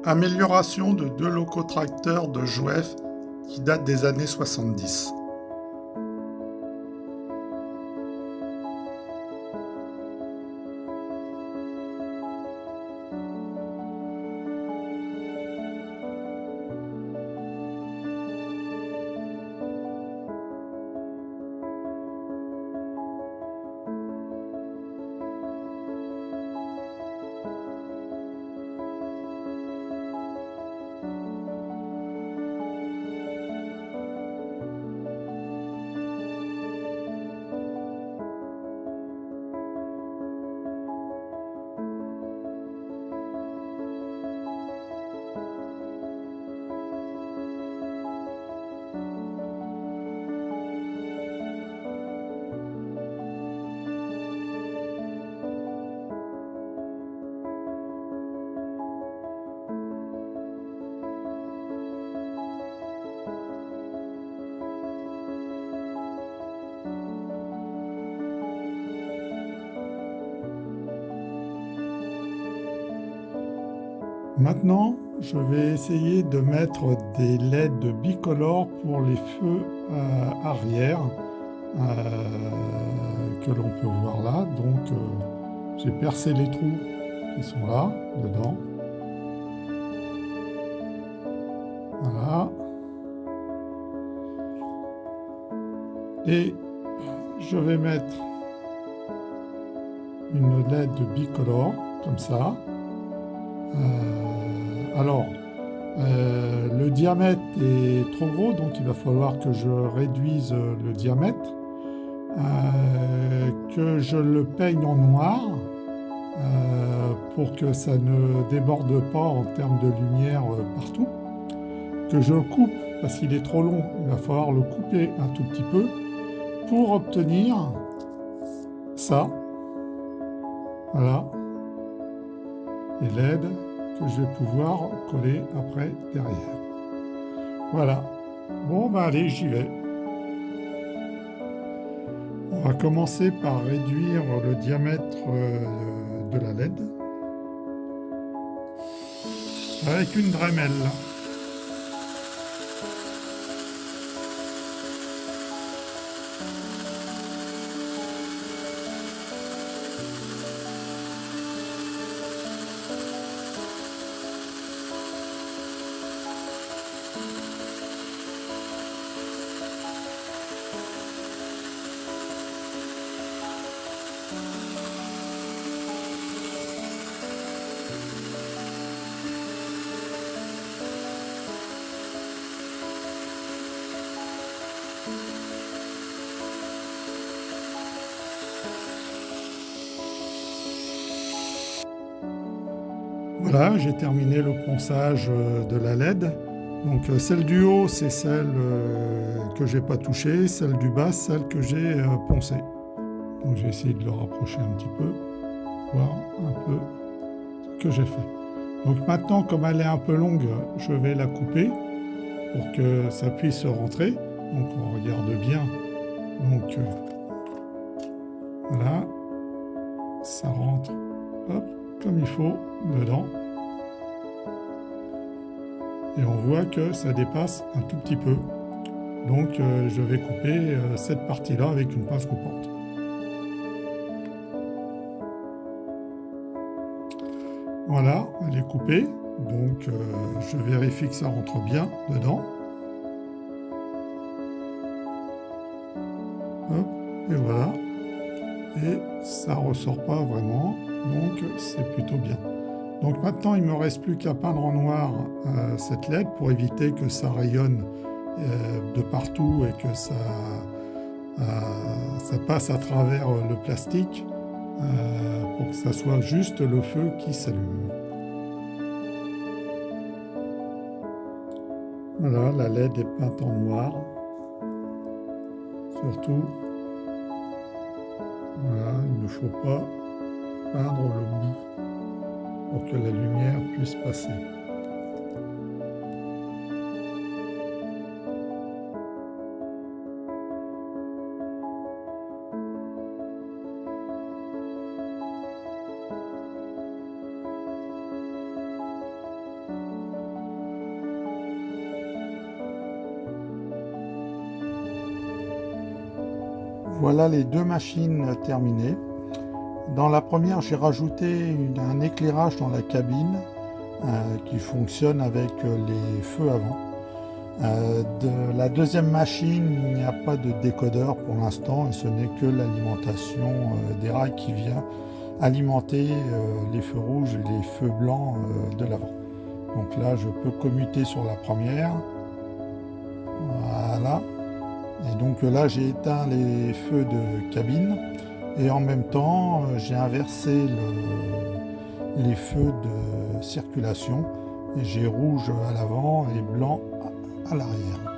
Amélioration de deux locotracteurs de Jouef qui datent des années 70. Maintenant, je vais essayer de mettre des LED bicolores pour les feux arrière que l'on peut voir là. Donc, j'ai percé les trous qui sont là, dedans. Voilà. Et je vais mettre une LED bicolore, comme ça. Alors, le diamètre est trop gros, donc il va falloir que je réduise le diamètre, que je le peigne en noir pour que ça ne déborde pas en termes de lumière partout, que je le coupe parce qu'il est trop long, il va falloir le couper un tout petit peu pour obtenir ça. Voilà, les LED que je vais pouvoir coller après derrière. Voilà. Bon, ben allez, j'y vais. On va commencer par réduire le diamètre de la LED avec une Dremel. Voilà, j'ai terminé le ponçage de la LED. Donc celle du haut, c'est celle que j'ai pas touchée, celle du bas, celle que j'ai poncée. Donc j'ai essayé de le rapprocher un petit peu, voir un peu ce que j'ai fait. Donc maintenant, comme elle est un peu longue, je vais la couper pour que ça puisse rentrer. Donc on regarde bien. Donc voilà, ça rentre, hop, comme il faut dedans. Et on voit que ça dépasse un tout petit peu. Donc je vais couper cette partie-là avec une pince coupante. Voilà, elle est coupée. Donc je vérifie que ça rentre bien dedans. Hop, et voilà. Et ça ressort pas vraiment. Donc c'est plutôt bien. Donc maintenant, il ne me reste plus qu'à peindre en noir cette LED pour éviter que ça rayonne de partout et que ça passe à travers le plastique pour que ça soit juste le feu qui s'allume. Voilà, la LED est peinte en noir. Surtout, voilà, il ne faut pas peindre le bout pour que la lumière puisse passer. Voilà les deux machines terminées. Dans la première, j'ai rajouté un éclairage dans la cabine qui fonctionne avec les feux avant. De la deuxième machine, il n'y a pas de décodeur pour l'instant et ce n'est que l'alimentation des rails qui vient alimenter les feux rouges et les feux blancs de l'avant. Donc là, je peux commuter sur la première. Voilà. Et donc là, j'ai éteint les feux de cabine et en même temps, j'ai inversé les feux de circulation et j'ai rouge à l'avant et blanc à l'arrière.